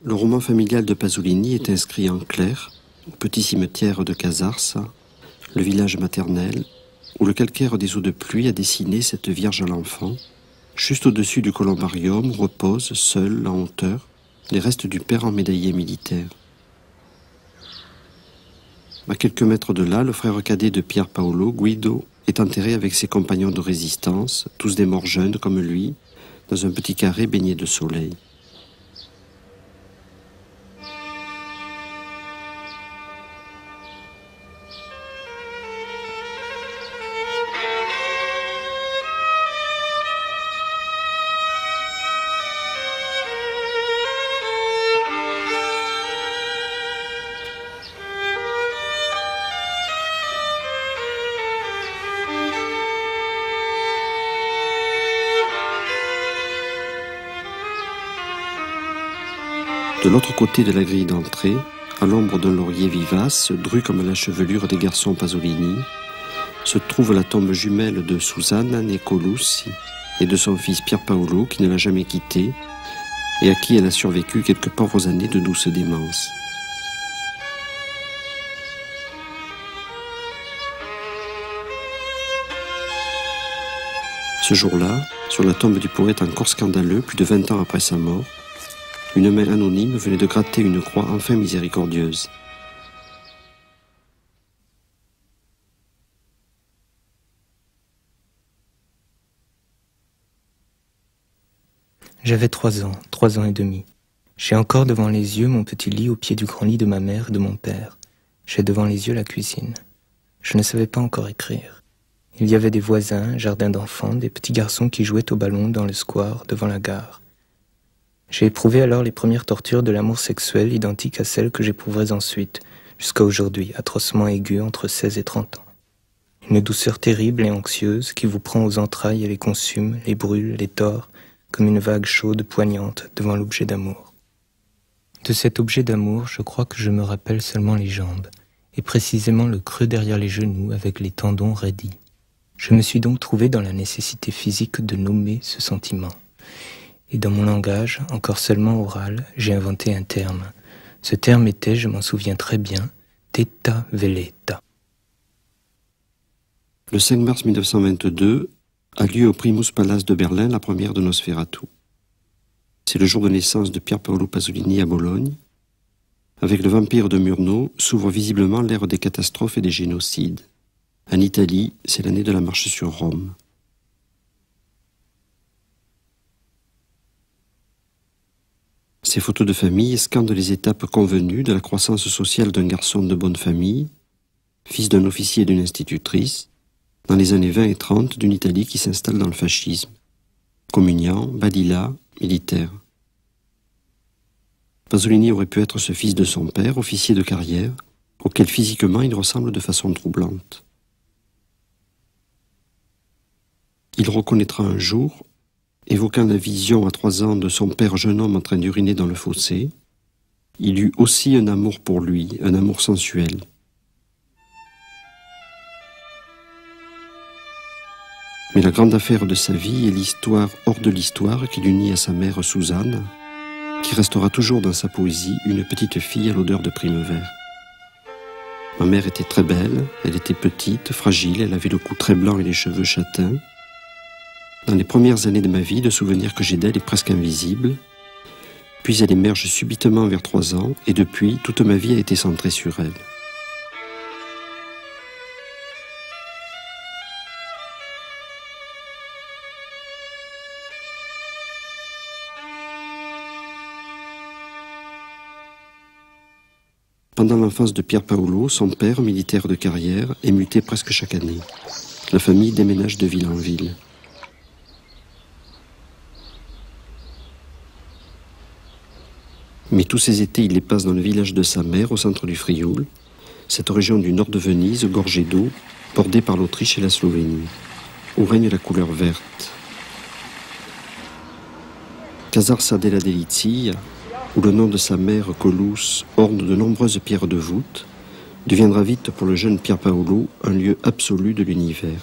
Le roman familial de Pasolini est inscrit en clair au petit cimetière de Casarsa, le village maternel, où le calcaire des eaux de pluie a dessiné cette Vierge à l'enfant, juste au-dessus du columbarium où reposent, seuls, en hauteur, les restes du père emmédaillé militaire. À quelques mètres de là, le frère cadet de Pier Paolo, Guido, est enterré avec ses compagnons de résistance, tous des morts jeunes comme lui, dans un petit carré baigné de soleil. De l'autre côté de la grille d'entrée, à l'ombre d'un laurier vivace, dru comme la chevelure des garçons Pasolini, se trouve la tombe jumelle de Susanna Nicolucci et de son fils Pier Paolo qui ne l'a jamais quittée et à qui elle a survécu quelques pauvres années de douce démence. Ce jour-là, sur la tombe du poète encore scandaleux, plus de 20 ans après sa mort, une main anonyme venait de gratter une croix enfin miséricordieuse. J'avais 3 ans et demi. J'ai encore devant les yeux mon petit lit au pied du grand lit de ma mère et de mon père. J'ai devant les yeux la cuisine. Je ne savais pas encore écrire. Il y avait des voisins, un jardin d'enfants, des petits garçons qui jouaient au ballon dans le square devant la gare. J'ai éprouvé alors les premières tortures de l'amour sexuel identiques à celles que j'éprouverais ensuite, jusqu'à aujourd'hui, atrocement aiguë entre 16 et 30 ans. Une douceur terrible et anxieuse qui vous prend aux entrailles et les consume, les brûle, les tord, comme une vague chaude poignante devant l'objet d'amour. De cet objet d'amour, je crois que je me rappelle seulement les jambes, et précisément le creux derrière les genoux avec les tendons raidis. Je me suis donc trouvé dans la nécessité physique de nommer ce sentiment. Et dans mon langage, encore seulement oral, j'ai inventé un terme. Ce terme était, je m'en souviens très bien, Teta Veleta. Le 5 mars 1922 a lieu au Primus Palace de Berlin la première de Nosferatu. C'est le jour de naissance de Pier Paolo Pasolini à Bologne. Avec le vampire de Murnau s'ouvre visiblement l'ère des catastrophes et des génocides. En Italie, c'est l'année de la marche sur Rome. Ces photos de famille scandent les étapes convenues de la croissance sociale d'un garçon de bonne famille, fils d'un officier et d'une institutrice, dans les années 20 et 30 d'une Italie qui s'installe dans le fascisme. Communiant, badilla, militaire. Pasolini aurait pu être ce fils de son père, officier de carrière, auquel physiquement il ressemble de façon troublante. Il reconnaîtra un jour, évoquant la vision à 3 ans de son père jeune homme en train d'uriner dans le fossé, il eut aussi un amour pour lui, un amour sensuel. Mais la grande affaire de sa vie est l'histoire hors de l'histoire qui l'unit à sa mère Suzanne, qui restera toujours dans sa poésie une petite fille à l'odeur de prime vert. Ma mère était très belle, elle était petite, fragile, elle avait le cou très blanc et les cheveux châtains. Dans les premières années de ma vie, le souvenir que j'ai d'elle est presque invisible. Puis elle émerge subitement vers 3 ans, et depuis, toute ma vie a été centrée sur elle. Pendant l'enfance de Pier Paolo, son père, militaire de carrière, est muté presque chaque année. La famille déménage de ville en ville. Mais tous ces étés, il les passe dans le village de sa mère, au centre du Frioul, cette région du nord de Venise, gorgée d'eau, bordée par l'Autriche et la Slovénie, où règne la couleur verte. Casarsa della Delizia, où le nom de sa mère, Colus, orne de nombreuses pierres de voûte, deviendra vite pour le jeune Pier Paolo un lieu absolu de l'univers.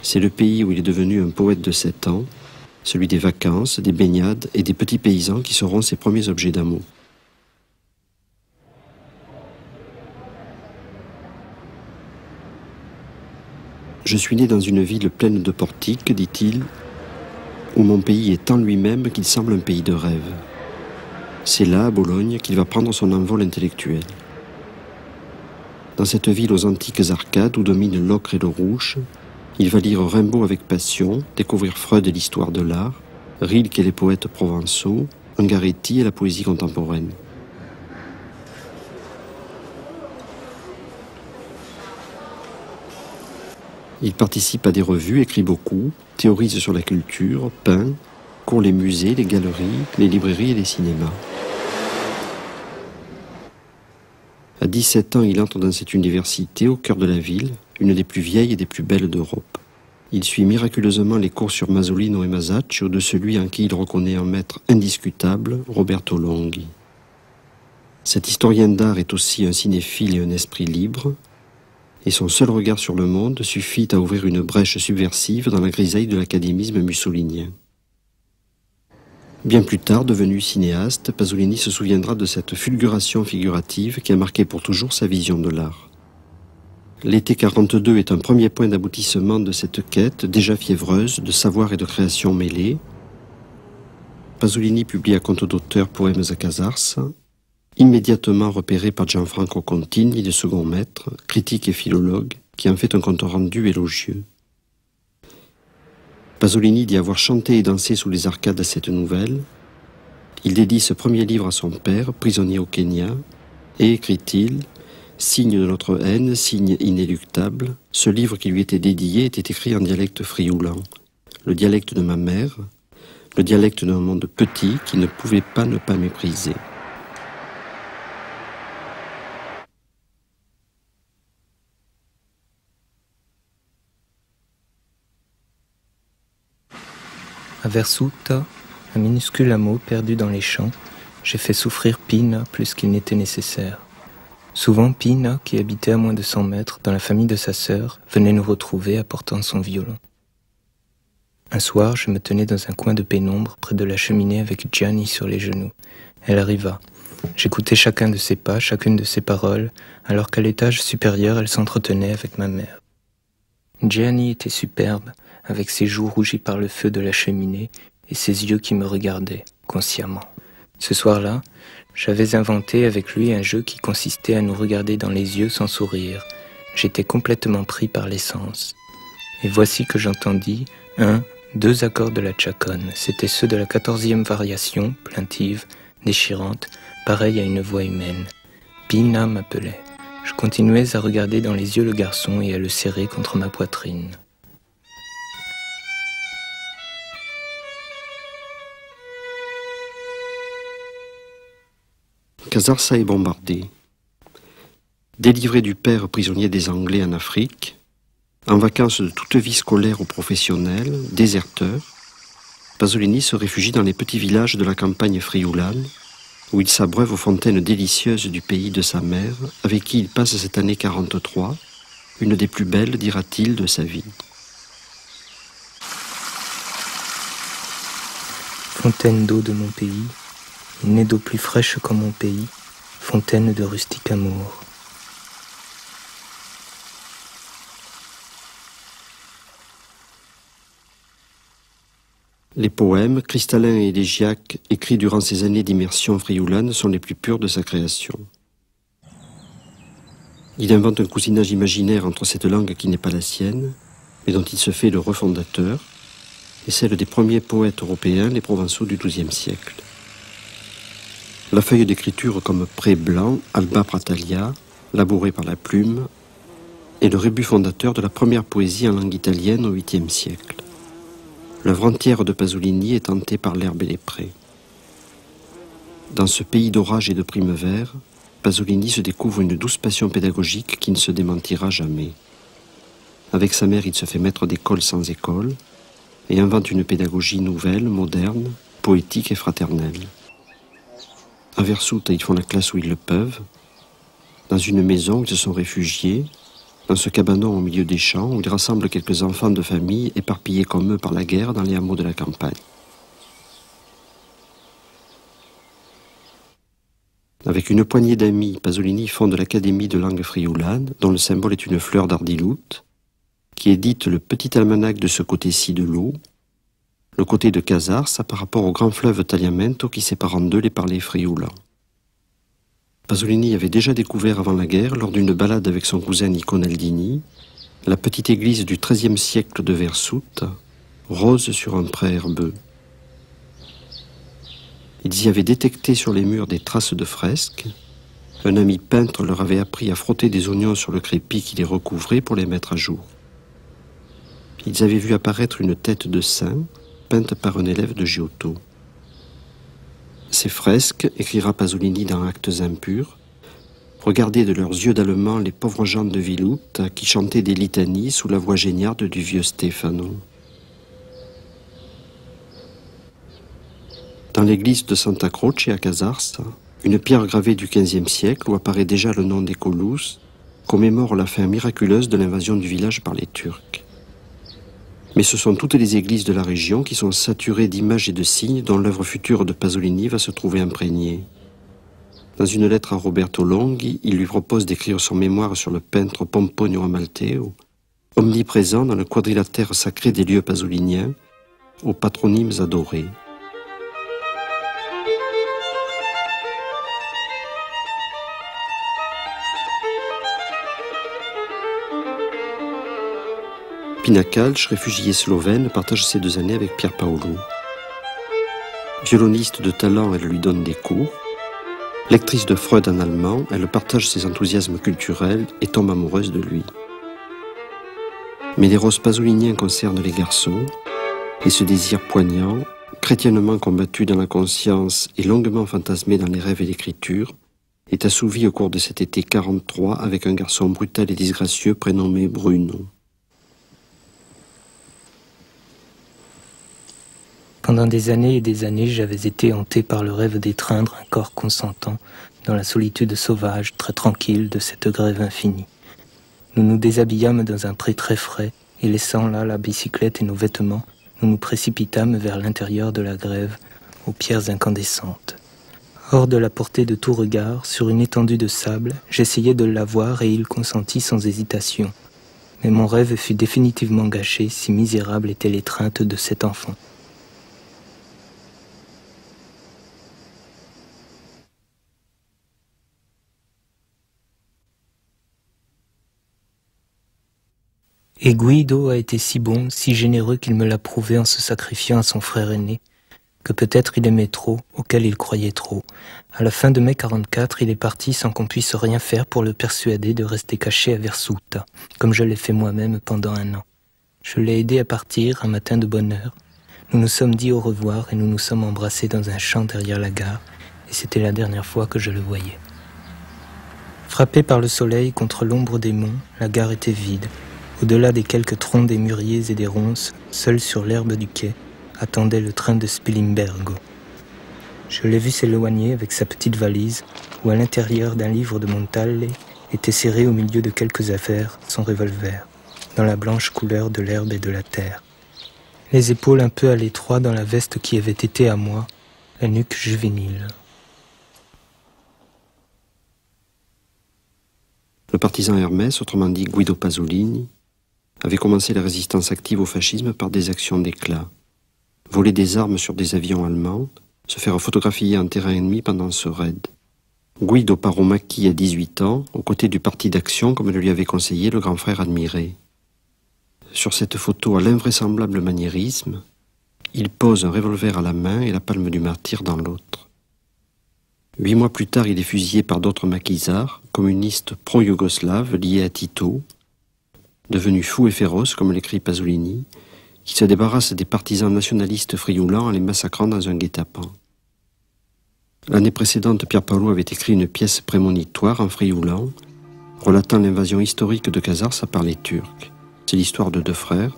C'est le pays où il est devenu un poète de 7 ans, celui des vacances, des baignades et des petits paysans qui seront ses premiers objets d'amour. Je suis né dans une ville pleine de portiques, dit-il, où mon pays est en lui-même qu'il semble un pays de rêve. C'est là, à Bologne, qu'il va prendre son envol intellectuel. Dans cette ville aux antiques arcades où dominent l'ocre et le rouge, il va lire Rimbaud avec passion, découvrir Freud et l'histoire de l'art, Rilke et les poètes provençaux, Ungaretti et la poésie contemporaine. Il participe à des revues, écrit beaucoup, théorise sur la culture, peint, court les musées, les galeries, les librairies et les cinémas. À 17 ans, il entre dans cette université au cœur de la ville, une des plus vieilles et des plus belles d'Europe. Il suit miraculeusement les cours sur Masolino et Masaccio de celui en qui il reconnaît un maître indiscutable, Roberto Longhi. Cet historien d'art est aussi un cinéphile et un esprit libre, et son seul regard sur le monde suffit à ouvrir une brèche subversive dans la grisaille de l'académisme mussolinien. Bien plus tard, devenu cinéaste, Pasolini se souviendra de cette fulguration figurative qui a marqué pour toujours sa vision de l'art. L'été 42 est un premier point d'aboutissement de cette quête déjà fiévreuse de savoir et de création mêlée. Pasolini publie à compte d'auteur Poèmes à Casars, immédiatement repéré par Gianfranco Contini, le second maître, critique et philologue, qui en fait un compte rendu élogieux. Pasolini dit avoir chanté et dansé sous les arcades à cette nouvelle. Il dédie ce premier livre à son père, prisonnier au Kenya, et, écrit-il, « Signe de notre haine, signe inéluctable, ce livre qui lui était dédié était écrit en dialecte frioulant, le dialecte de ma mère, le dialecte d'un monde petit qui ne pouvait pas ne pas mépriser. » À Versuta, un minuscule hameau perdu dans les champs, j'ai fait souffrir Pina plus qu'il n'était nécessaire. Souvent Pina, qui habitait à moins de 100 mètres dans la famille de sa sœur, venait nous retrouver apportant son violon. Un soir, je me tenais dans un coin de pénombre près de la cheminée avec Gianni sur les genoux. Elle arriva. J'écoutais chacun de ses pas, chacune de ses paroles, alors qu'à l'étage supérieur, elle s'entretenait avec ma mère. Gianni était superbe, avec ses joues rougies par le feu de la cheminée et ses yeux qui me regardaient, consciemment. Ce soir-là, j'avais inventé avec lui un jeu qui consistait à nous regarder dans les yeux sans sourire. J'étais complètement pris par l'essence. Et voici que j'entendis 2 accords de la chaconne. C'étaient ceux de la 14e variation, plaintive, déchirante, pareille à une voix humaine. Pina m'appelait. Je continuais à regarder dans les yeux le garçon et à le serrer contre ma poitrine. Casarsa est bombardé. Délivré du père prisonnier des Anglais en Afrique, en vacances de toute vie scolaire ou professionnelle, déserteur, Pasolini se réfugie dans les petits villages de la campagne frioulane, où il s'abreuve aux fontaines délicieuses du pays de sa mère, avec qui il passe cette année 43, une des plus belles, dira-t-il, de sa vie. Fontaine d'eau de mon pays, née d'eau plus fraîche qu'en mon pays, fontaine de rustique amour. Les poèmes, cristallins et élégiaques, écrits durant ces années d'immersion frioulane, sont les plus purs de sa création. Il invente un cousinage imaginaire entre cette langue qui n'est pas la sienne, mais dont il se fait le refondateur, et celle des premiers poètes européens, les Provençaux du XIIe siècle. La feuille d'écriture comme pré blanc, Alba Pratalia, labourée par la plume, est le rébut fondateur de la première poésie en langue italienne au VIIIe siècle. L'œuvre entière de Pasolini est tentée par l'herbe et les prés. Dans ce pays d'orage et de primevère, Pasolini se découvre une douce passion pédagogique qui ne se démentira jamais. Avec sa mère, il se fait maître d'école sans école et invente une pédagogie nouvelle, moderne, poétique et fraternelle. À Versuta, ils font la classe où ils le peuvent, dans une maison où ils se sont réfugiés, dans ce cabanon au milieu des champs où ils rassemblent quelques enfants de famille éparpillés comme eux par la guerre dans les hameaux de la campagne. Avec une poignée d'amis, Pasolini fonde l'Académie de langue frioulane, dont le symbole est une fleur d'ardiloute, qui édite le petit almanach de ce côté-ci de l'eau, le côté de Casarsa par rapport au grand fleuve Tagliamento qui sépare en deux les parlers frioulans. Pasolini avait déjà découvert avant la guerre, lors d'une balade avec son cousin Nico Naldini, la petite église du XIIIe siècle de Versoute, rose sur un pré herbeux. Ils y avaient détecté sur les murs des traces de fresques. Un ami peintre leur avait appris à frotter des oignons sur le crépi qui les recouvrait pour les mettre à jour. Ils avaient vu apparaître une tête de saint, peinte par un élève de Giotto. Ces fresques, écrira Pasolini dans Actes impurs, regardaient de leurs yeux d'allemand les pauvres gens de Villute qui chantaient des litanies sous la voix géniarde du vieux Stefano. Dans l'église de Santa Croce à Casarsa, une pierre gravée du XVe siècle où apparaît déjà le nom des Colous commémore la fin miraculeuse de l'invasion du village par les Turcs. Mais ce sont toutes les églises de la région qui sont saturées d'images et de signes dont l'œuvre future de Pasolini va se trouver imprégnée. Dans une lettre à Roberto Longhi, il lui propose d'écrire son mémoire sur le peintre Pomponio Amalteo, omniprésent dans le quadrilatère sacré des lieux pasoliniens, aux patronymes adorés. Pina Kalch, réfugié slovène, partage ses 2 années avec Pier Paolo. Violoniste de talent, elle lui donne des cours. Lectrice de Freud en allemand, elle partage ses enthousiasmes culturels et tombe amoureuse de lui. Mais les roses pasoliniens concernent les garçons, et ce désir poignant, chrétiennement combattu dans la conscience et longuement fantasmé dans les rêves et l'écriture, est assouvi au cours de cet été 43 avec un garçon brutal et disgracieux prénommé Bruno. Pendant des années et des années, j'avais été hanté par le rêve d'étreindre un corps consentant dans la solitude sauvage, très tranquille de cette grève infinie. Nous nous déshabillâmes dans un pré très frais et laissant là la bicyclette et nos vêtements, nous nous précipitâmes vers l'intérieur de la grève, aux pierres incandescentes. Hors de la portée de tout regard, sur une étendue de sable, j'essayai de l'avoir et il consentit sans hésitation. Mais mon rêve fut définitivement gâché, si misérable était l'étreinte de cet enfant. Et Guido a été si bon, si généreux qu'il me l'a prouvé en se sacrifiant à son frère aîné, que peut-être il aimait trop, auquel il croyait trop. À la fin de mai 44, il est parti sans qu'on puisse rien faire pour le persuader de rester caché à Versuta, comme je l'ai fait moi-même pendant 1 an. Je l'ai aidé à partir un matin de bonne heure. Nous nous sommes dit au revoir et nous nous sommes embrassés dans un champ derrière la gare, et c'était la dernière fois que je le voyais. Frappé par le soleil contre l'ombre des monts, la gare était vide. Au-delà des quelques troncs des mûriers et des ronces, seul sur l'herbe du quai, attendait le train de Spilimbergo. Je l'ai vu s'éloigner avec sa petite valise, où à l'intérieur d'un livre de Montale était serré au milieu de quelques affaires son revolver, dans la blanche couleur de l'herbe et de la terre. Les épaules un peu à l'étroit dans la veste qui avait été à moi, la nuque juvénile. Le partisan Hermès, autrement dit Guido Pasolini, avait commencé la résistance active au fascisme par des actions d'éclat. Voler des armes sur des avions allemands, se faire photographier en terrain ennemi pendant ce raid. Guido part au maquis à 18 ans, aux côtés du parti d'action comme le lui avait conseillé le grand frère admiré. Sur cette photo à l'invraisemblable maniérisme, il pose un revolver à la main et la palme du martyr dans l'autre. 8 mois plus tard, il est fusillé par d'autres maquisards, communistes pro-yougoslaves liés à Tito, devenus fous et féroces, comme l'écrit Pasolini, qui se débarrassent des partisans nationalistes frioulants en les massacrant dans un guet-apens. L'année précédente, Pier Paolo avait écrit une pièce prémonitoire en frioulant, relatant l'invasion historique de Casarsa par les Turcs. C'est l'histoire de 2 frères.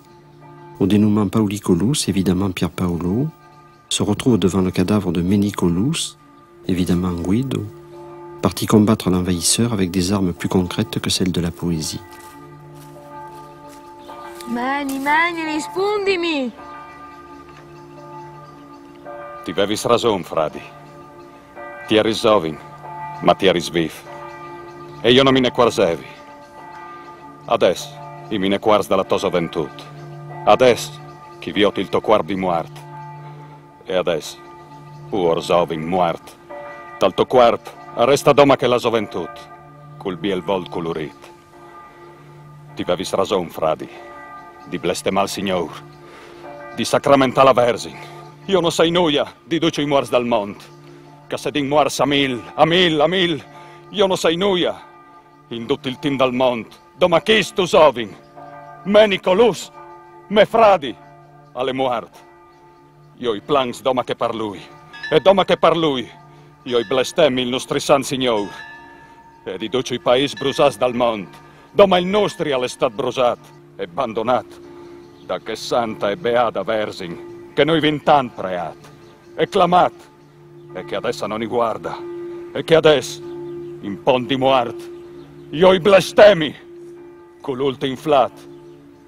Au dénouement, Pauli Colous, évidemment Pier Paolo, se retrouve devant le cadavre de Meni Colous, évidemment Guido, parti combattre l'envahisseur avec des armes plus concrètes que celles de la poésie. Mani, rispondimi! Ti avevi ragione, fradi. Ti arrissovin. ma ti eri sviv. E io non me ne quarsevi. Adesso, i me ne quars della tua gioventù. Adesso, chi vioti il tuo cuor di muart. E adesso, pur sovin muart, dal tuo corpo resta doma che la gioventù, col biel vol colorit. Ti avevis ragione, fradi, di blestemal signor, di sacramentala versin. Io non sei nuia di duce i muars dal mont, che se din muars a mil, io non sei nuia, in tutto il team dal mont, doma chis tu sovin, meni colus, me fradi, alle muart. Io i plans doma che per lui, e doma che per lui, io i blestemmi il nostri san signor, e di duce i paesi brusats dal mont, doma il nostri all'estat brusat e abbandonat, da che santa e beata versin, che noi vintant preat, e clamat, e che adesso non i guarda, e che adesso, in pont di muart, io i blestemi, con l'ulti inflat,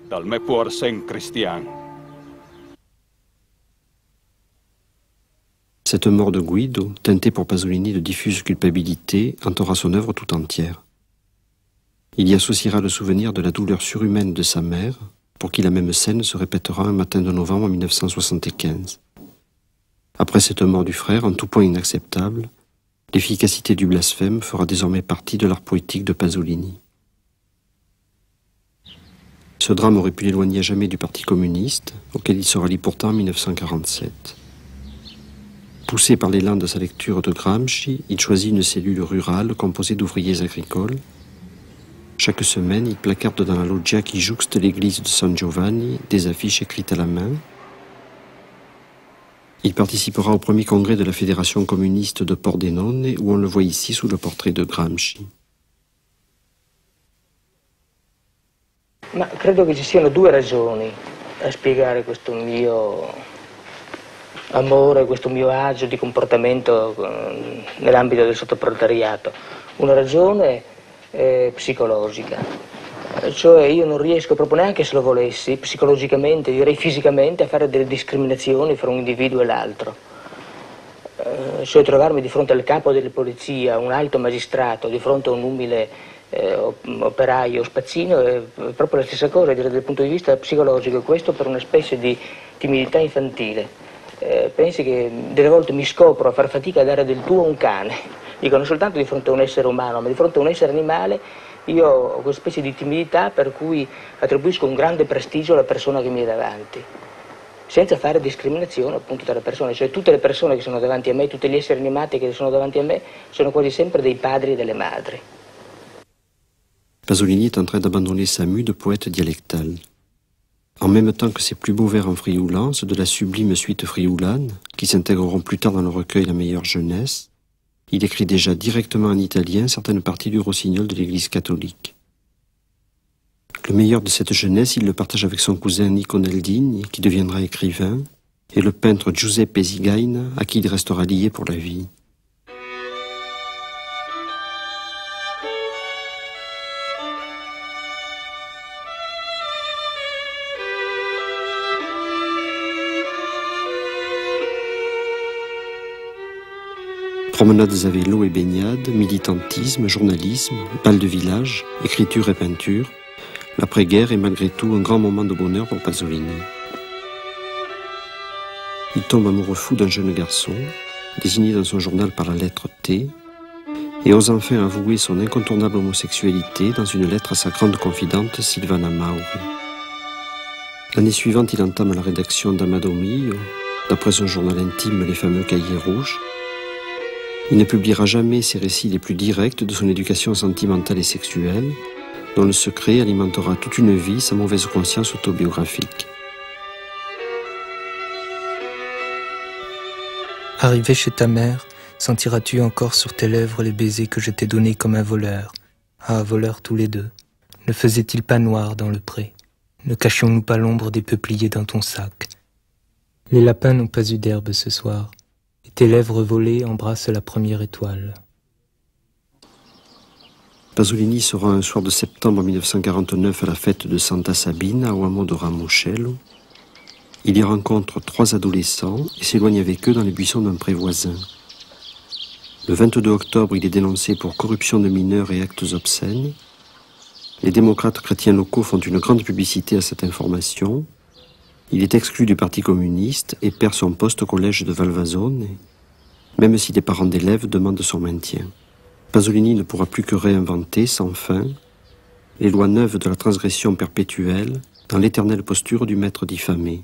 dal me puor sen cristian. Cette mort de Guido, teintée pour Pasolini de diffuse culpabilité, hantera son œuvre tout entière. Il y associera le souvenir de la douleur surhumaine de sa mère, pour qui la même scène se répétera un matin de novembre 1975. Après cette mort du frère, en tout point inacceptable, l'efficacité du blasphème fera désormais partie de l'art poétique de Pasolini. Ce drame aurait pu l'éloigner à jamais du Parti communiste, auquel il se rallie pourtant en 1947. Poussé par l'élan de sa lecture de Gramsci, il choisit une cellule rurale composée d'ouvriers agricoles. Chaque semaine, il placarde dans la loggia qui jouxte l'église de San Giovanni des affiches écrites à la main. Il participera au premier congrès de la Fédération communiste de Pordenone, où on le voit ici sous le portrait de Gramsci. Ma credo che ci siano due ragioni a spiegare questo mio amore, questo mio agio di comportamento nell'ambito del sottoproletariato. Una ragione psicologica, cioè io non riesco proprio neanche se lo volessi, psicologicamente, direi fisicamente, a fare delle discriminazioni fra un individuo e l'altro. Cioè trovarmi di fronte al capo della polizia, un alto magistrato, di fronte a un umile operaio spazzino, è proprio la stessa cosa, direi dal punto di vista psicologico, questo per una specie di timidità infantile. Pensi che delle volte mi scopro a far fatica a dare del tuo a un cane, dico non soltanto di fronte a un essere umano, ma di fronte a un essere animale, io ho questa specie di timidità per cui attribuisco un grande prestigio alla persona che mi è davanti, senza fare discriminazione appunto tra le persone, cioè tutte le persone che sono davanti a me, tutti gli esseri animati che sono davanti a me, sono quasi sempre dei padri e delle madri. Pasolini est en train d'abandonner sa mue de poète dialectal. En même temps que ses plus beaux vers en frioulant, ceux de la sublime suite frioulane, qui s'intégreront plus tard dans le recueil La meilleure jeunesse, il écrit déjà directement en italien certaines parties du rossignol de l'Église catholique. Le meilleur de cette jeunesse, il le partage avec son cousin Nico Naldini, qui deviendra écrivain, et le peintre Giuseppe Zigaina, à qui il restera lié pour la vie. Promenades à vélo et baignades, militantisme, journalisme, bal de village, écriture et peinture, l'après-guerre est malgré tout un grand moment de bonheur pour Pasolini. Il tombe amoureux fou d'un jeune garçon, désigné dans son journal par la lettre T, et ose enfin avouer son incontournable homosexualité dans une lettre à sa grande confidente Silvana Mauri. L'année suivante, il entame la rédaction d'Amado Mio, d'après son journal intime Les fameux cahiers rouges. Il ne publiera jamais ses récits les plus directs de son éducation sentimentale et sexuelle, dont le secret alimentera toute une vie sa mauvaise conscience autobiographique. Arrivé chez ta mère, sentiras-tu encore sur tes lèvres les baisers que je t'ai donnés comme un voleur? Ah, voleurs tous les deux. Ne faisait-il pas noir dans le pré? Ne cachions-nous pas l'ombre des peupliers dans ton sac? Les lapins n'ont pas eu d'herbe ce soir. Et tes lèvres volées embrassent la première étoile. Pasolini sera un soir de septembre 1949 à la fête de Santa Sabina, au hameau de Ramocello. Il y rencontre 3 adolescents et s'éloigne avec eux dans les buissons d'un pré voisin. Le 22 octobre, il est dénoncé pour corruption de mineurs et actes obscènes. Les démocrates chrétiens locaux font une grande publicité à cette information. Il est exclu du Parti communiste et perd son poste au collège de Valvasone, même si des parents d'élèves demandent son maintien. Pasolini ne pourra plus que réinventer, sans fin, les lois neuves de la transgression perpétuelle dans l'éternelle posture du maître diffamé.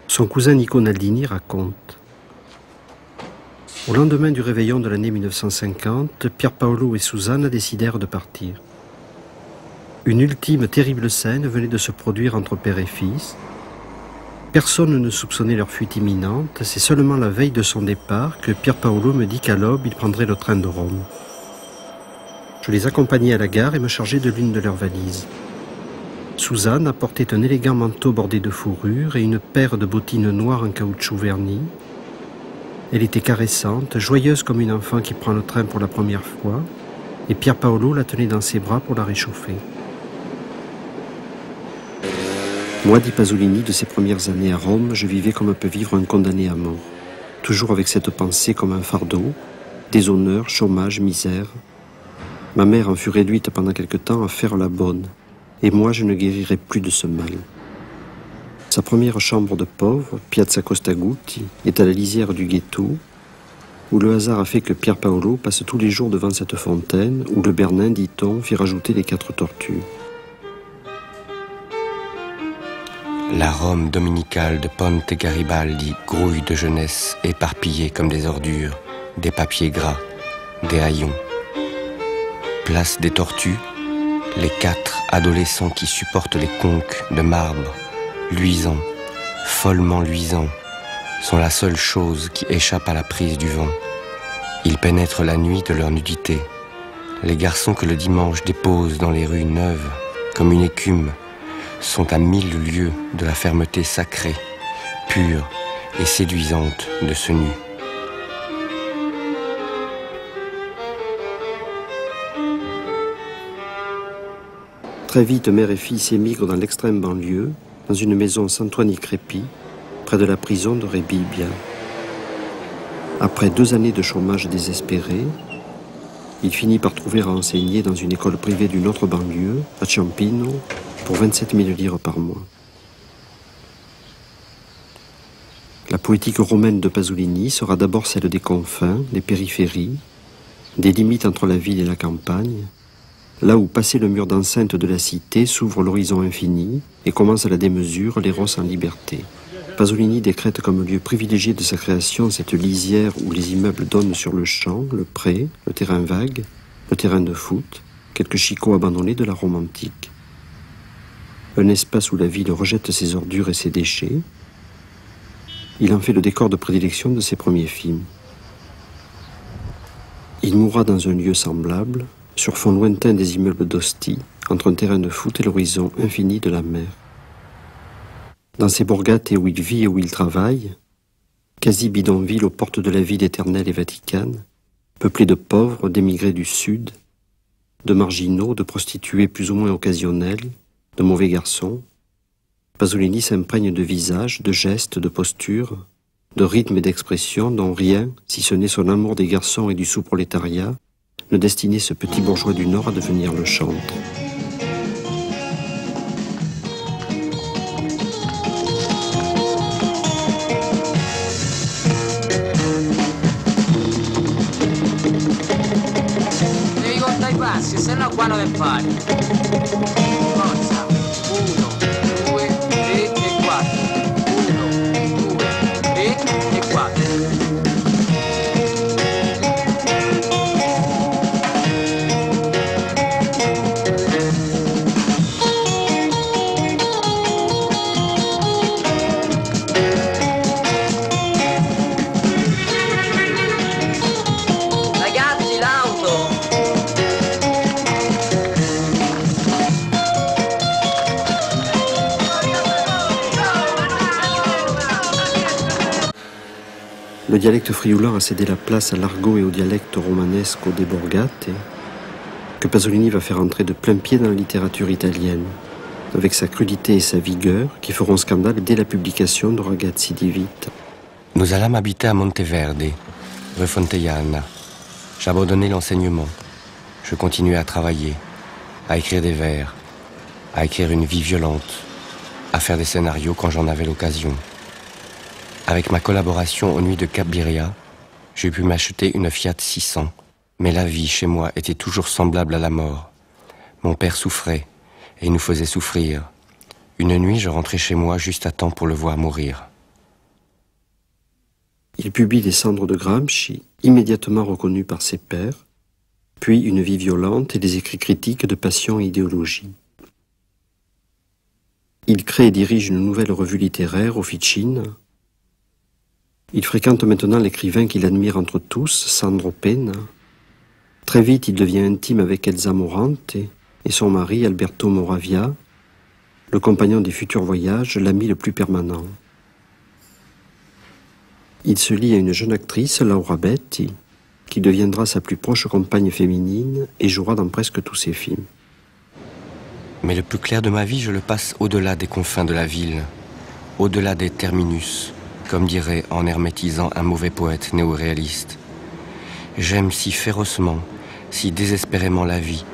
Son cousin Nico Naldini raconte: au lendemain du réveillon de l'année 1950, Pierpaolo et Susanna décidèrent de partir. Une ultime terrible scène venait de se produire entre père et fils. Personne ne soupçonnait leur fuite imminente, c'est seulement la veille de son départ que Pierpaolo me dit qu'à l'aube, il prendrait le train de Rome. Je les accompagnai à la gare et me chargeai de l'une de leurs valises. Susanna portait un élégant manteau bordé de fourrure et une paire de bottines noires en caoutchouc verni. Elle était caressante, joyeuse comme une enfant qui prend le train pour la première fois, et Pierpaolo la tenait dans ses bras pour la réchauffer. Moi, dit Pasolini, de ses premières années à Rome, je vivais comme peut vivre un condamné à mort, toujours avec cette pensée comme un fardeau, déshonneur, chômage, misère. Ma mère en fut réduite pendant quelque temps à faire la bonne, et moi je ne guérirai plus de ce mal. Sa première chambre de pauvre, Piazza Costagutti, est à la lisière du ghetto, où le hasard a fait que Pierpaolo passe tous les jours devant cette fontaine, où le Bernin, dit-on, fit rajouter les 4 tortues. La Rome dominicale de Ponte Garibaldi grouille de jeunesse éparpillée comme des ordures, des papiers gras, des haillons. Place des Tortues, les 4 adolescents qui supportent les conques de marbre, luisants, follement luisants, sont la seule chose qui échappe à la prise du vent. Ils pénètrent la nuit de leur nudité. Les garçons que le dimanche déposent dans les rues neuves, comme une écume, sont à 1000 lieues de la fermeté sacrée, pure et séduisante de ce nu. Très vite, mère et fils émigrent dans l'extrême banlieue, dans une maison Santuani Crépy, près de la prison de Rebibbia. Après 2 années de chômage désespéré, il finit par trouver à enseigner dans une école privée d'une autre banlieue, à Ciampino, pour 27 000 lire par mois. La poétique romaine de Pasolini sera d'abord celle des confins, des périphéries, des limites entre la ville et la campagne, là où, passé le mur d'enceinte de la cité, s'ouvre l'horizon infini et commence la démesure, l'éros en liberté. Pasolini décrète comme lieu privilégié de sa création cette lisière où les immeubles donnent sur le champ, le pré, le terrain vague, le terrain de foot, quelques chicots abandonnés de la Rome antique. Un espace où la ville rejette ses ordures et ses déchets. Il en fait le décor de prédilection de ses premiers films. Il mourra dans un lieu semblable, sur fond lointain des immeubles d'Ostie, entre un terrain de foot et l'horizon infini de la mer. Dans ces borgate où il vit et où il travaille, quasi bidonville aux portes de la ville éternelle et vaticane, peuplé de pauvres, d'émigrés du Sud, de marginaux, de prostituées plus ou moins occasionnelles, de mauvais garçons, Pasolini s'imprègne de visages, de gestes, de postures, de rythmes et d'expressions dont rien, si ce n'est son amour des garçons et du sous-prolétariat, ne destinait ce petit bourgeois du Nord à devenir le chantre. Devi contare i passi, se no qua non è pari. Forza. 1, 2, 3 e 4. 1, 2, 3 e 4. Ragazzi, l'auto! Le dialecte frioulant a cédé la place à l'argot et au dialecte romanesque des borgate, que Pasolini va faire entrer de plein pied dans la littérature italienne. avec sa crudité et sa vigueur, qui feront scandale dès la publication de Ragazzi di Vita. Nous allâmes habiter à Monteverde, rue Fontellana. J'abandonnai l'enseignement. Je continuais à travailler, à écrire des vers, à écrire une vie violente, à faire des scénarios quand j'en avais l'occasion. Avec ma collaboration aux Nuits de Cabiria, j'ai pu m'acheter une Fiat 600, mais la vie chez moi était toujours semblable à la mort. Mon père souffrait et nous faisait souffrir. Une nuit, je rentrais chez moi juste à temps pour le voir mourir. Il publie Les Cendres de Gramsci, immédiatement reconnu par ses pairs, puis Une vie violente et des écrits critiques de passion et idéologie. Il crée et dirige une nouvelle revue littéraire, Officine. Il fréquente maintenant l'écrivain qu'il admire entre tous, Sandro Penna. Très vite, il devient intime avec Elsa Morante et son mari, Alberto Moravia, le compagnon des futurs voyages, l'ami le plus permanent. Il se lie à une jeune actrice, Laura Betti, qui deviendra sa plus proche compagne féminine et jouera dans presque tous ses films. Mais le plus clair de ma vie, je le passe au-delà des confins de la ville, au-delà des terminus, comme dirait en hermétisant un mauvais poète néo-réaliste. J'aime si férocement, si désespérément la vie,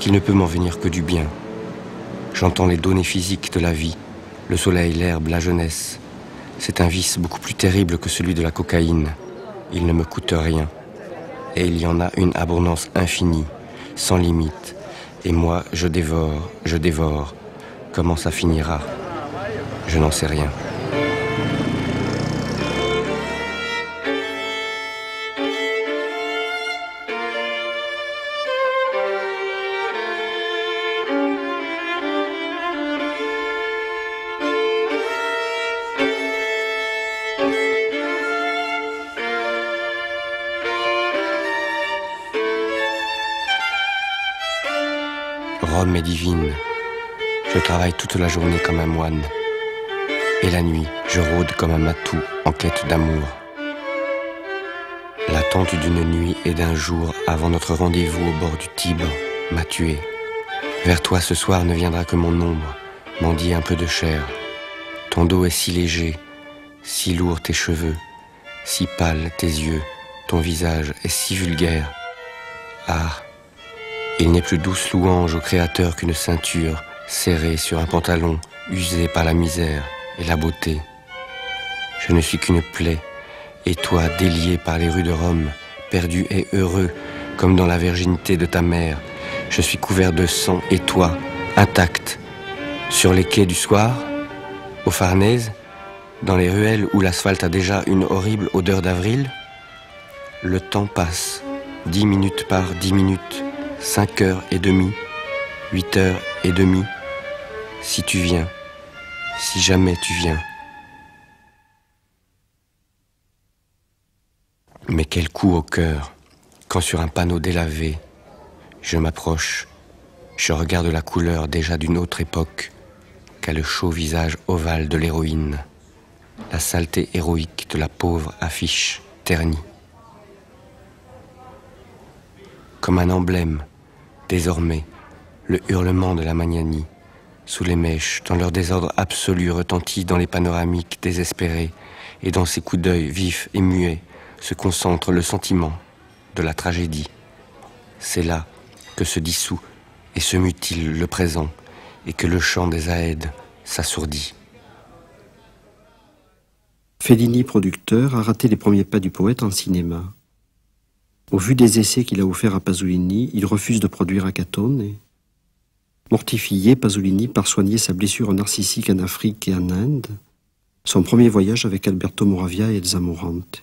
qu'il ne peut m'en venir que du bien. J'entends les données physiques de la vie, le soleil, l'herbe, la jeunesse. C'est un vice beaucoup plus terrible que celui de la cocaïne. Il ne me coûte rien. Et il y en a une abondance infinie, sans limite. Et moi, je dévore. Comment ça finira? Je n'en sais rien. Rome est divine. Je travaille toute la journée comme un moine. Et la nuit, je rôde comme un matou en quête d'amour. L'attente d'une nuit et d'un jour avant notre rendez-vous au bord du Tibre m'a tué. Vers toi ce soir ne viendra que mon ombre, m'en dit un peu de chair. Ton dos est si léger, si lourd tes cheveux, si pâle tes yeux, ton visage est si vulgaire. Ah, il n'est plus douce louange au Créateur qu'une ceinture serrée sur un pantalon usé par la misère et la beauté. Je ne suis qu'une plaie, et toi délié par les rues de Rome, perdu et heureux comme dans la virginité de ta mère. Je suis couvert de sang, et toi, intact, sur les quais du soir, au Farnèse, dans les ruelles où l'asphalte a déjà une horrible odeur d'avril. Le temps passe, 10 minutes par 10 minutes, 5h30, 8h30, si tu viens, si jamais tu viens. Mais quel coup au cœur, quand sur un panneau délavé, je m'approche, je regarde la couleur déjà d'une autre époque qu'a le chaud visage ovale de l'héroïne, la saleté héroïque de la pauvre affiche ternie. Comme un emblème, désormais, le hurlement de la Magnani, sous les mèches, dans leur désordre absolu, retentit dans les panoramiques désespérés, et dans ces coups d'œil vifs et muets se concentre le sentiment de la tragédie. C'est là que se dissout et se mutile le présent, et que le chant des Aèdes s'assourdit. Fellini, producteur, a raté les premiers pas du poète en cinéma. Au vu des essais qu'il a offerts à Pasolini, il refuse de produire à Catone. Mortifié, Pasolini part soigner sa blessure narcissique en Afrique et en Inde, son premier voyage avec Alberto Moravia et Elsa Morante.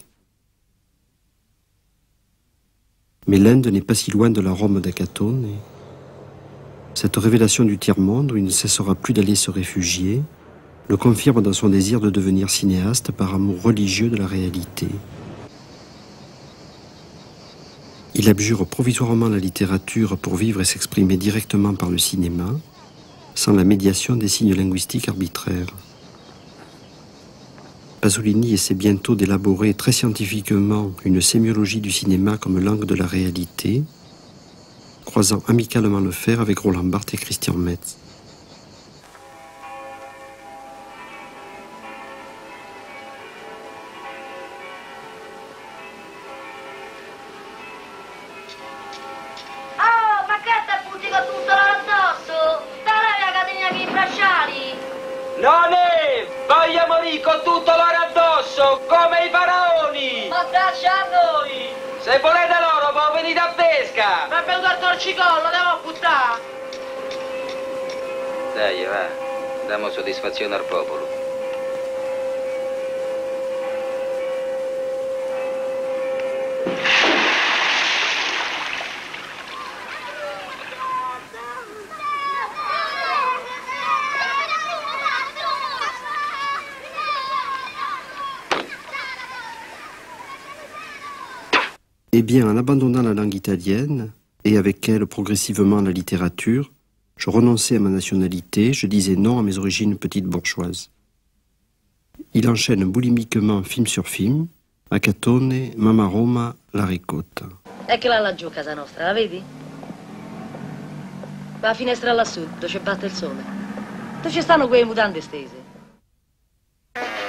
Mais l'Inde n'est pas si loin de la Rome d'Acatone. Cette révélation du tiers-monde, où il ne cessera plus d'aller se réfugier, le confirme dans son désir de devenir cinéaste par amour religieux de la réalité. Il abjure provisoirement la littérature pour vivre et s'exprimer directement par le cinéma, sans la médiation des signes linguistiques arbitraires. Pasolini essaie bientôt d'élaborer très scientifiquement une sémiologie du cinéma comme langue de la réalité, croisant amicalement le fer avec Roland Barthes et Christian Metz. tutti con tutto l'oro addosso? Dai la catena che i bracciali! Non è! Voglio morire con tutto l'oro addosso, come i faraoni! Ma braccia a noi! Se volete l'oro, poi venite a pesca! Ma per un torcicollo, devo buttare! Dai, va, diamo soddisfazione al popolo. Eh bien, en abandonnant la langue italienne, et avec elle progressivement la littérature, je renonçais à ma nationalité, je disais non à mes origines petites bourgeoises. Il enchaîne boulimiquement film sur film, Acatone, Mamma Roma, La Ricotta. Eccola laggiù, casa nostra, la vedi? La finestra lassù, dove ci batte il sole. Dove ci stanno quelle mutande stese?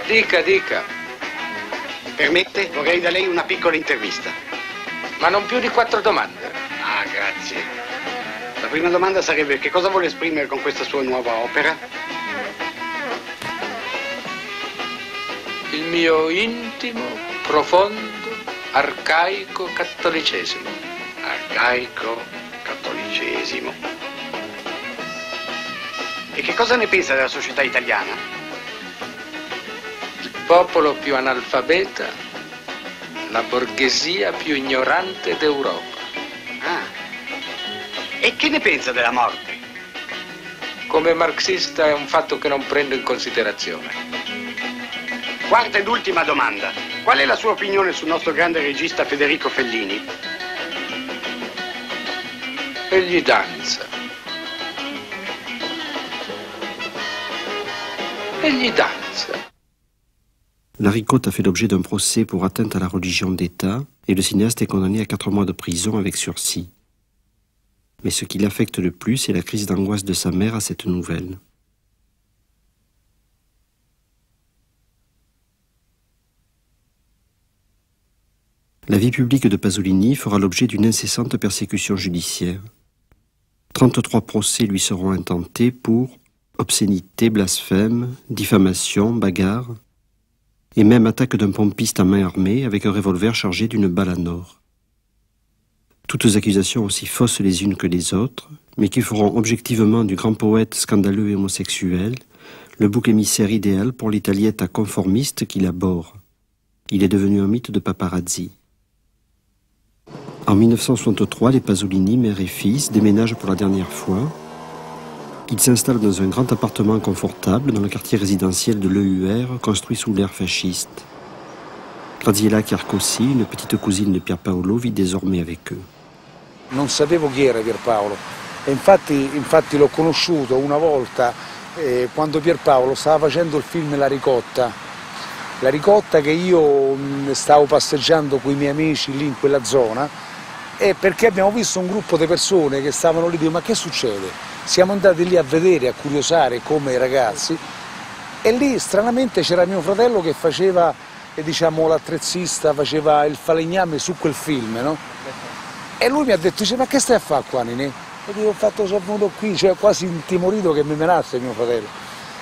Dica, dica. Permette? Vorrei da lei una piccola intervista. Ma non più di 4 domande. Ah, grazie. La prima domanda sarebbe: che cosa vuole esprimere con questa sua nuova opera? Il mio intimo, profondo, arcaico cattolicesimo. Arcaico cattolicesimo. E che cosa ne pensa della società italiana? Il popolo più analfabeta, la borghesia più ignorante d'Europa. Ah. E che ne pensa della morte? Come marxista è un fatto che non prendo in considerazione. Quarta ed ultima domanda. Qual è la sua opinione sul nostro grande regista Federico Fellini? Egli danza. Egli danza. La Ricotta fait l'objet d'un procès pour atteinte à la religion d'État et le cinéaste est condamné à 4 mois de prison avec sursis. Mais ce qui l'affecte le plus est la crise d'angoisse de sa mère à cette nouvelle. La vie publique de Pasolini fera l'objet d'une incessante persécution judiciaire. 33 procès lui seront intentés pour obscénité, blasphème, diffamation, bagarre, et même attaque d'un pompiste à main armée avec un revolver chargé d'une balle à nord. Toutes accusations aussi fausses les unes que les autres, mais qui feront objectivement du grand poète scandaleux et homosexuel le bouc émissaire idéal pour l'italietta conformiste qu'il abhorre. Il est devenu un mythe de paparazzi. En 1963, les Pasolini, mère et fils, déménagent pour la dernière fois. Ils s'installent dans un grand appartement confortable dans le quartier résidentiel de l'EUR, construit sous l'ère fasciste. Graziella Chiarcossi, une petite cousine de Pierpaolo, vit désormais avec eux. Non sapevo chi era Pierpaolo e infatti l'ho conosciuto una volta quando Pierpaolo stava facendo il film La Ricotta che io stavo passeggiando con i miei amici lì in quella zona, e perché abbiamo visto un gruppo di persone che stavano lì e dico: ma che succede? Siamo andati lì a vedere, a curiosare come i ragazzi, e lì stranamente c'era mio fratello che faceva, diciamo, l'attrezzista, faceva il falegname su quel film, no? E lui mi ha detto, dice: ma che stai a fare qua, Ninì? E dico: sono venuto qui, cioè quasi intimorito che mi menasse mio fratello.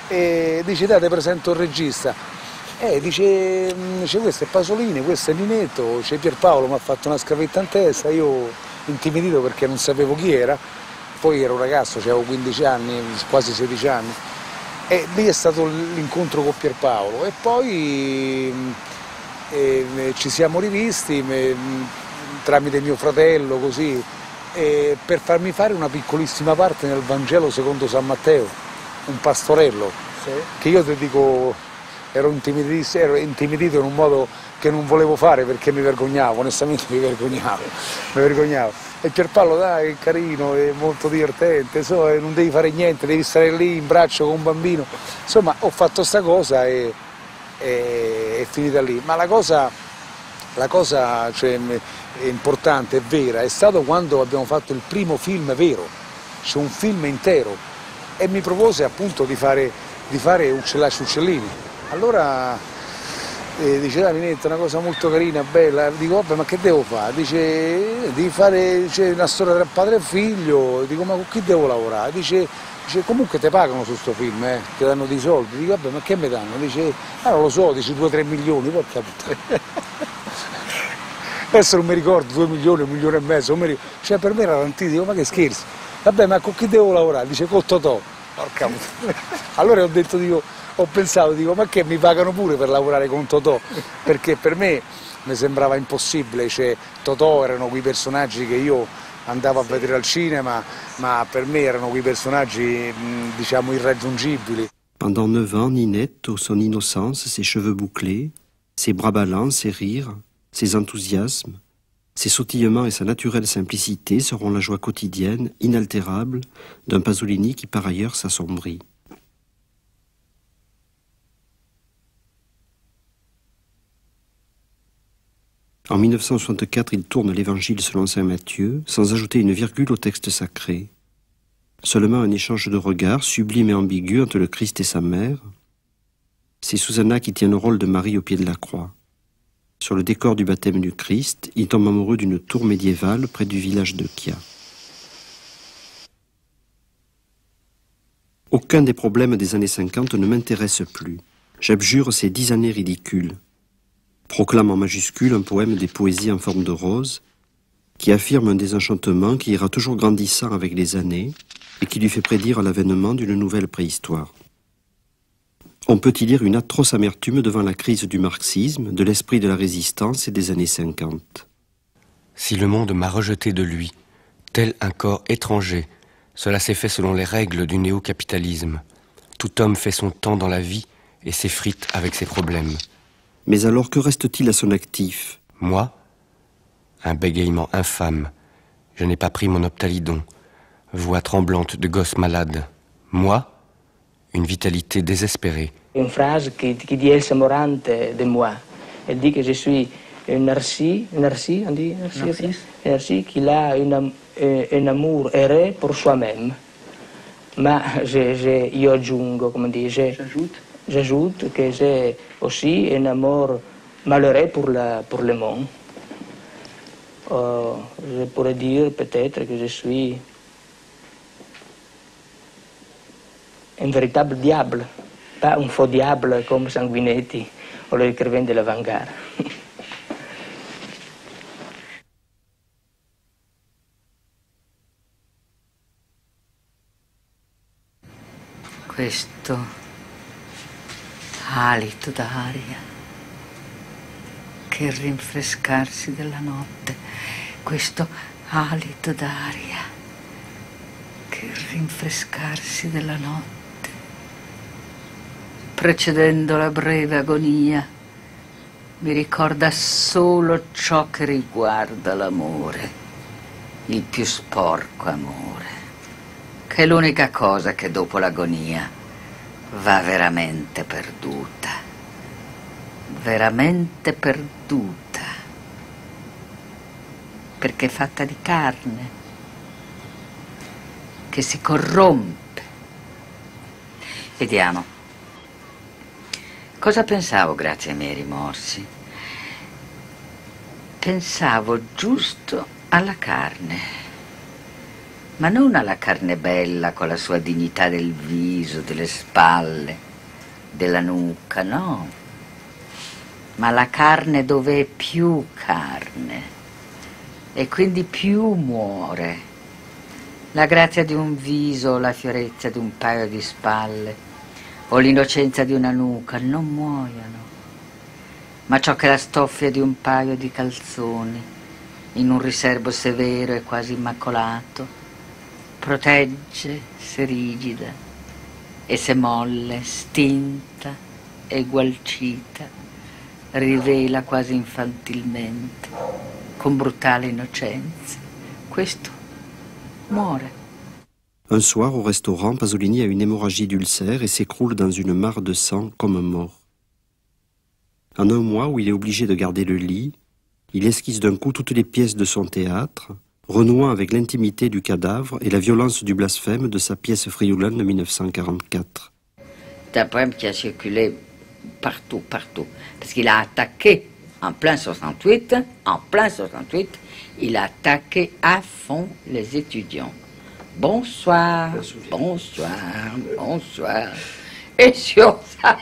E dice: dai, ti presento il regista. Dice, questo è Pasolini, questo è Ninetto, c'è Pierpaolo, mi ha fatto una scavetta in testa, io intimidito perché non sapevo chi era. Poi ero un ragazzo, avevo 15 anni, quasi 16 anni, e lì è stato l'incontro con Pierpaolo. E poi ci siamo rivisti tramite mio fratello, così, per farmi fare una piccolissima parte nel Vangelo secondo San Matteo, un pastorello, sì. Che io ti dico, ero intimidito in un modo che non volevo fare perché mi vergognavo, onestamente mi vergognavo. E Pierpaolo, dai, è carino, è molto divertente, insomma, non devi fare niente, devi stare lì in braccio con un bambino. Insomma, ho fatto sta cosa e è finita lì. Ma la cosa cioè, importante e vera è stato quando abbiamo fatto il primo film vero, cioè un film intero, e mi propose appunto di fare Uccellacci Uccellini. Allora E dice, dai Ninetto, una cosa molto carina, bella. Dico, vabbè, ma che devo fare? Dice, devi fare una storia tra padre e figlio. Dico, ma con chi devo lavorare? Dice, comunque ti pagano su sto film, ti danno dei soldi. Dico, vabbè, ma che mi danno? Dice, non lo so, dice 2-3 milioni, porca puttana. Adesso non mi ricordo, 2 milioni, 1,5 milioni, cioè per me era tantissimo, dico, ma che scherzo? Vabbè, ma con chi devo lavorare? Dice, con Totò. Porca puttana. Allora ho detto, ho pensato, dico, ma che mi pagano pure per lavorare con Totò? Perché per me mi sembrava impossibile, cioè Totò erano quei personaggi che io andavo a vedere al cinema, ma per me erano quei personaggi, diciamo, irraggiungibili. Pendant 9 ans, Ninette, son innocence, ses cheveux bouclés, ses bras ballants, ses rires, ses enthousiasmes, ses sautillements et sa naturelle simplicité seront la joie quotidienne, inaltérable, d'un Pasolini qui par ailleurs s'assombrit. En 1964, il tourne l'Évangile selon saint Matthieu, sans ajouter une virgule au texte sacré. Seulement un échange de regards, sublime et ambigu, entre le Christ et sa mère. C'est Susanna qui tient le rôle de Marie au pied de la croix. Sur le décor du baptême du Christ, il tombe amoureux d'une tour médiévale près du village de Chia. Aucun des problèmes des années 50 ne m'intéresse plus. J'abjure ces 10 années ridicules. Proclame en majuscule un poème des poésies en forme de rose, qui affirme un désenchantement qui ira toujours grandissant avec les années et qui lui fait prédire l'avènement d'une nouvelle préhistoire. On peut y lire une atroce amertume devant la crise du marxisme, de l'esprit de la résistance et des années 50. Si le monde m'a rejeté de lui, tel un corps étranger, cela s'est fait selon les règles du néo-capitalisme. Tout homme fait son temps dans la vie et s'effrite avec ses problèmes. Mais alors, que reste-t-il à son actif? Moi, un bégaiement infâme. Je n'ai pas pris mon Optalidon. Voix tremblante de gosse malade. Moi, une vitalité désespérée. Une phrase qui dit Elsa Morante de moi. Elle dit que je suis un narcisse, on dit narcisse, qu'il a un amour erré pour soi-même. Mais io aggiungo, come dire, j'ajoute que j'ai aussi un amour malheureux pour le monde. Je pourrais dire peut-être que je suis un véritable diable, pas un faux diable comme Sanguinetti o l'écrivain de l'avant-garde. Questo alito d'aria, che rinfrescarsi della notte, questo alito d'aria, che rinfrescarsi della notte, precedendo la breve agonia, mi ricorda solo ciò che riguarda l'amore, il più sporco amore, che è l'unica cosa che dopo l'agonia va veramente perduta, perché è fatta di carne, che si corrompe. Vediamo, cosa pensavo grazie ai miei rimorsi? Pensavo giusto alla carne. Ma non alla carne bella con la sua dignità del viso, delle spalle, della nuca, no. Ma la carne dove è più carne e quindi più muore. La grazia di un viso, la fiorezza di un paio di spalle o l'innocenza di una nuca non muoiono. Ma ciò che la stoffia di un paio di calzoni in un riservo severo e quasi immacolato protegge se rigida e se molle, stinta e gualcita, rivela quasi infantilmente, con brutale innocenza. Questo muore. Un soir, au restaurant, Pasolini a une hémorragie d'ulcère et s'écroule dans une mare de sang comme mort. En un mois où il est obligé de garder le lit, il esquisse d'un coup toutes les pièces de son théâtre, renouant avec l'intimité du cadavre et la violence du blasphème de sa pièce Friulane de 1944. C'est un poème qui a circulé partout, partout. Parce qu'il a attaqué en plein 68, il a attaqué à fond les étudiants. Bonsoir, bonsoir, bonsoir. Et sur ça,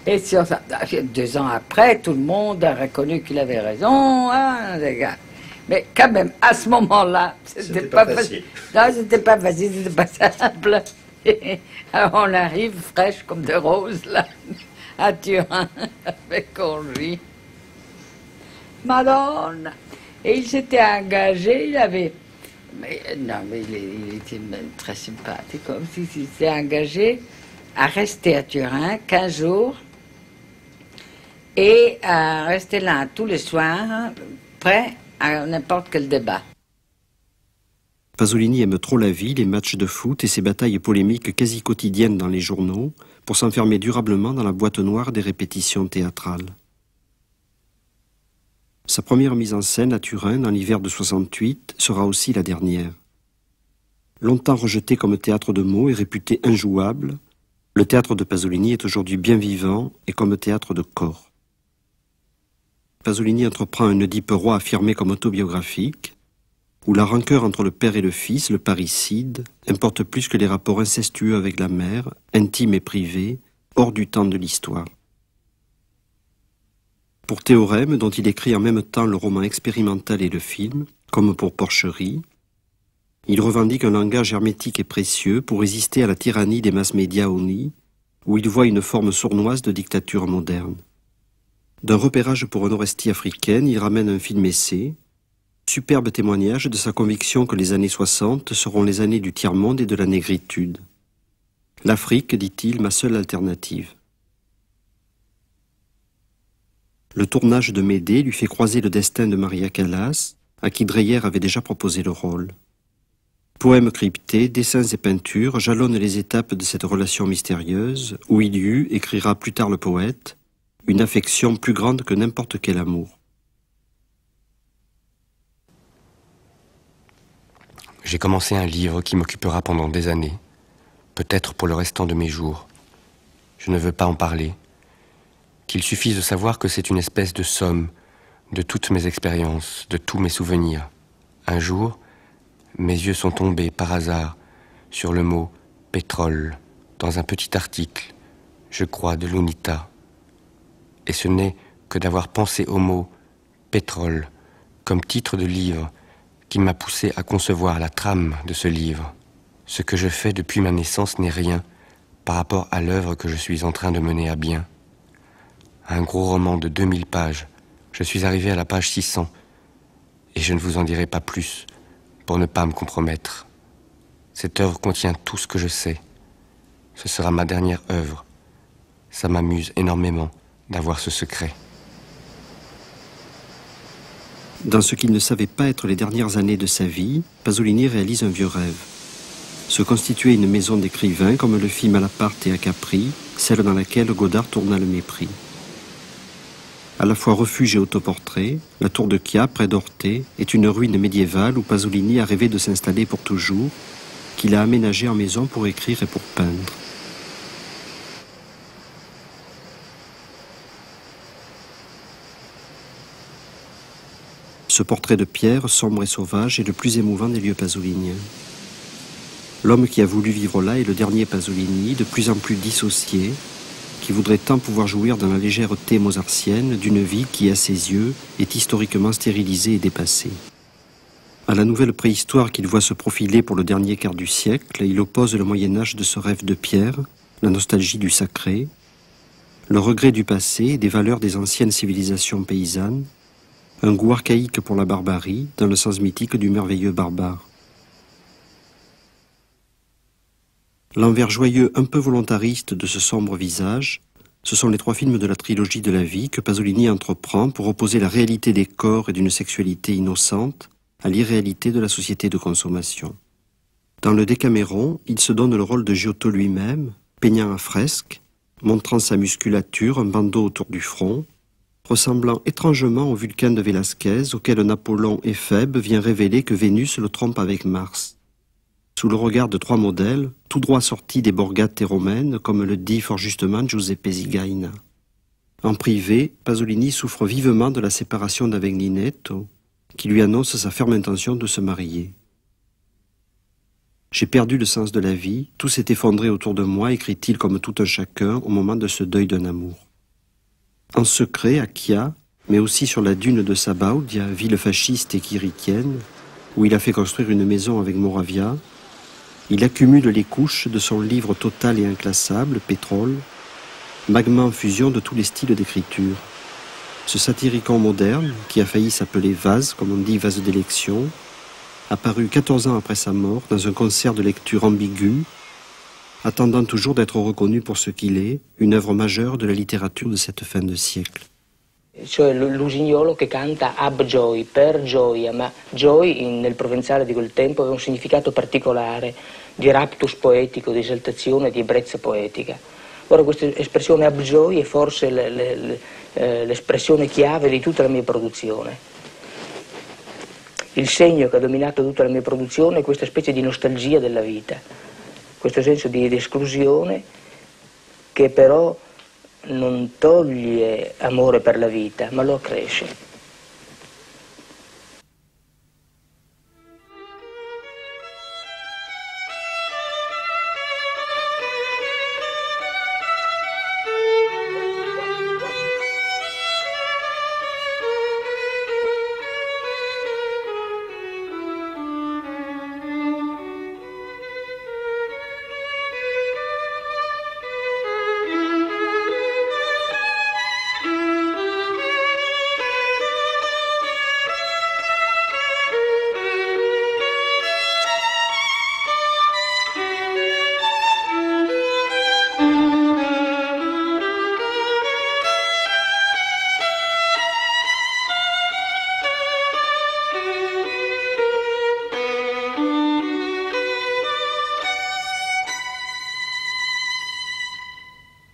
2 ans après, tout le monde a reconnu qu'il avait raison, hein, les gars. Mais quand même, à ce moment-là, c'était pas facile. Non, c'était pas facile, c'était pas simple. Alors on arrive fraîche comme des roses, là, à Turin, avec Henri. Madonna. Et il s'était engagé, il avait... il était très sympathique, comme s'il s'était engagé à rester à Turin 15 jours et à rester là tous les soirs, prêt à n'importe quel débat. Pasolini aime trop la vie, les matchs de foot et ses batailles polémiques quasi quotidiennes dans les journaux pour s'enfermer durablement dans la boîte noire des répétitions théâtrales. Sa première mise en scène à Turin dans l'hiver de 68 sera aussi la dernière. Longtemps rejeté comme théâtre de mots et réputé injouable, le théâtre de Pasolini est aujourd'hui bien vivant et comme théâtre de corps. Pasolini entreprend un Oedipe roi affirmé comme autobiographique, où la rancœur entre le père et le fils, le parricide, importe plus que les rapports incestueux avec la mère, intimes et privés, hors du temps de l'histoire. Pour Théorème, dont il écrit en même temps le roman expérimental et le film, comme pour Porcherie, il revendique un langage hermétique et précieux pour résister à la tyrannie des mass médias honnis, où il voit une forme sournoise de dictature moderne. D'un repérage pour une Orestie africaine, il ramène un film-essai, superbe témoignage de sa conviction que les années 60 seront les années du tiers-monde et de la négritude. L'Afrique, dit-il, ma seule alternative. Le tournage de Médée lui fait croiser le destin de Maria Callas, à qui Dreyer avait déjà proposé le rôle. Poèmes cryptés, dessins et peintures jalonnent les étapes de cette relation mystérieuse, où il y eut, écrira plus tard le poète, une affection plus grande que n'importe quel amour. J'ai commencé un livre qui m'occupera pendant des années, peut-être pour le restant de mes jours. Je ne veux pas en parler. Qu'il suffise de savoir que c'est une espèce de somme de toutes mes expériences, de tous mes souvenirs. Un jour, mes yeux sont tombés par hasard sur le mot « pétrole » dans un petit article, je crois, de l'UNITA. Et ce n'est que d'avoir pensé au mot « pétrole » comme titre de livre qui m'a poussé à concevoir la trame de ce livre. Ce que je fais depuis ma naissance n'est rien par rapport à l'œuvre que je suis en train de mener à bien. Un gros roman de 2000 pages. Je suis arrivé à la page 600 et je ne vous en dirai pas plus pour ne pas me compromettre. Cette œuvre contient tout ce que je sais. Ce sera ma dernière œuvre. Ça m'amuse énormément d'avoir ce secret. Dans ce qu'il ne savait pas être les dernières années de sa vie, Pasolini réalise un vieux rêve. Se constituer une maison d'écrivains comme le fit Malaparte et à Capri, celle dans laquelle Godard tourna Le Mépris. À la fois refuge et autoportrait, la tour de Chia, près d'Orthé, est une ruine médiévale où Pasolini a rêvé de s'installer pour toujours, qu'il a aménagée en maison pour écrire et pour peindre. Ce portrait de pierre, sombre et sauvage, est le plus émouvant des lieux pasoliniens. L'homme qui a voulu vivre là est le dernier Pasolini, de plus en plus dissocié, qui voudrait tant pouvoir jouir dans la légèreté mozartienne d'une vie qui, à ses yeux, est historiquement stérilisée et dépassée. À la nouvelle préhistoire qu'il voit se profiler pour le dernier quart du siècle, il oppose le Moyen-Âge de ce rêve de pierre, la nostalgie du sacré, le regret du passé et des valeurs des anciennes civilisations paysannes, un goût archaïque pour la barbarie, dans le sens mythique du merveilleux barbare. L'envers joyeux un peu volontariste de ce sombre visage, ce sont les 3 films de la trilogie de la vie que Pasolini entreprend pour opposer la réalité des corps et d'une sexualité innocente à l'irréalité de la société de consommation. Dans le Décaméron, il se donne le rôle de Giotto lui-même, peignant à fresque, montrant sa musculature, un bandeau autour du front, ressemblant étrangement au Vulcain de Vélasquez, auquel Napoléon Éphèbe vient révéler que Vénus le trompe avec Mars. sous le regard de 3 modèles, tout droit sortis des borgate romaines, comme le dit fort justement Giuseppe Zigaina. En privé, Pasolini souffre vivement de la séparation d'avec Ninetto, qui lui annonce sa ferme intention de se marier. « J'ai perdu le sens de la vie, tout s'est effondré autour de moi, écrit-il comme tout un chacun au moment de ce deuil d'un amour. En secret, à Chia, mais aussi sur la dune de Sabaudia, ville fasciste et chiriquienne, où il a fait construire une maison avec Moravia, il accumule les couches de son livre total et inclassable, Pétrole, magma en fusion de tous les styles d'écriture. Ce satyricon moderne, qui a failli s'appeler Vase, comme on dit Vase d'élection, apparu 14 ans après sa mort dans un concert de lecture ambigu, attendant toujours d'être reconnu pour ce qu'il est, une œuvre majeure de la littérature de cette fin de siècle. Cioè l'usignolo che canta ab joy, per gioia, ma joy nel provenzale di quel tempo aveva un significato particolare di raptus poetico, di esaltazione, di ebbrezza poetica. Ora questa espressione ab joy è forse l'espressione chiave di tutta la mia produzione. Il segno che ha dominato tutta la mia produzione è questa specie di nostalgia della vita, questo senso di esclusione che però non toglie amore per la vita, ma lo accresce.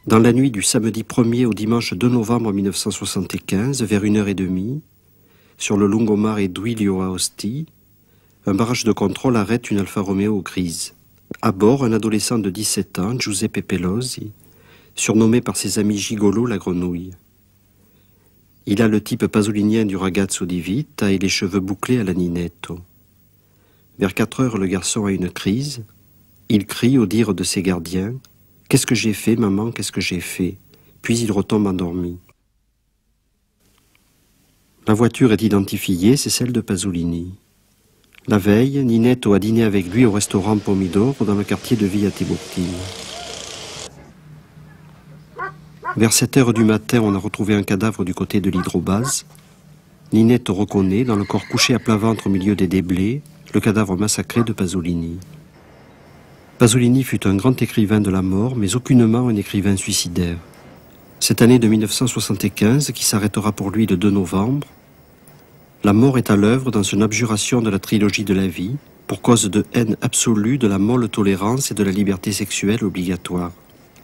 Dans la nuit du samedi 1er au dimanche 2 novembre 1975, vers 1h30, sur le lungomare Duilio a Ostia, un barrage de contrôle arrête une Alfa Romeo grise. À bord, un adolescent de 17 ans, Giuseppe Pelosi, surnommé par ses amis gigolos la grenouille. Il a le type pasolinien du ragazzo di vita et les cheveux bouclés à la Ninetto. Vers 4 heures, le garçon a une crise. Il crie au dire de ses gardiens « Qu'est-ce que j'ai fait, maman, qu'est-ce que j'ai fait ?» Puis il retombe endormi. La voiture est identifiée, c'est celle de Pasolini. La veille, Ninetto a dîné avec lui au restaurant Pomidoro dans le quartier de Via Tiburtina. Vers 7 heures du matin, on a retrouvé un cadavre du côté de l'hydrobase. Ninetto reconnaît, dans le corps couché à plat ventre au milieu des déblais, le cadavre massacré de Pasolini. Pasolini fut un grand écrivain de la mort, mais aucunement un écrivain suicidaire. Cette année de 1975, qui s'arrêtera pour lui le 2 novembre, la mort est à l'œuvre dans une abjuration de la trilogie de la vie, pour cause de haine absolue de la molle tolérance et de la liberté sexuelle obligatoire.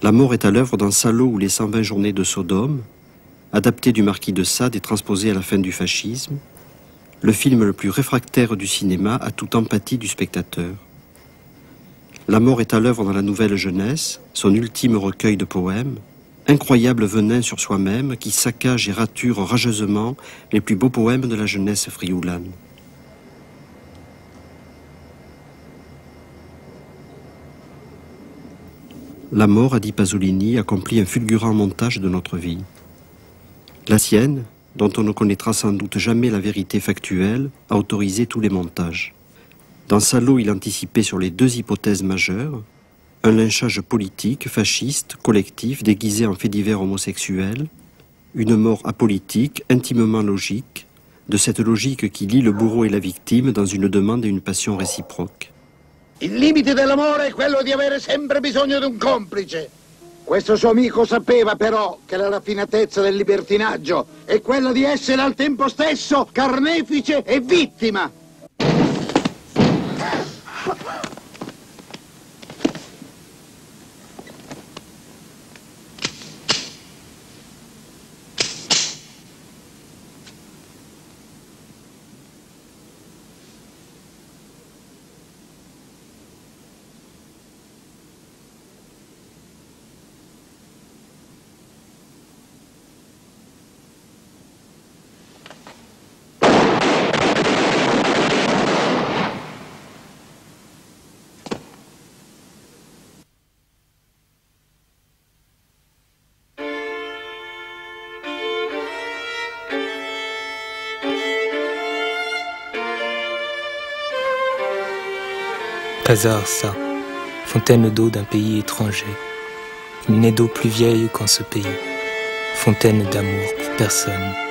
La mort est à l'œuvre dans Salo ou les 120 journées de Sodome, adapté du Marquis de Sade et transposé à la fin du fascisme, le film le plus réfractaire du cinéma à toute empathie du spectateur. La mort est à l'œuvre dans la Nouvelle Jeunesse, son ultime recueil de poèmes, incroyable venin sur soi-même qui saccage et rature rageusement les plus beaux poèmes de la jeunesse frioulane. La mort, a dit Pasolini, accomplit un fulgurant montage de notre vie. La sienne, dont on ne connaîtra sans doute jamais la vérité factuelle, a autorisé tous les montages. Dans Salo, il anticipait sur les 2 hypothèses majeures, un lynchage politique, fasciste, collectif, déguisé en fait divers homosexuels, une mort apolitique, intimement logique, de cette logique qui lie le bourreau et la victime dans une demande et une passion réciproque. Il limite dell'amore è quello di avere sempre bisogno di un complice. Questo suo amico sapeva però che la raffinatezza del libertinaggio è quella di essere al tempo stesso carnefice e vittima. Casa Orsa, fontaine d'eau d'un pays étranger. Il n'est d'eau plus vieille qu'en ce pays. Fontaine d'amour pour personne.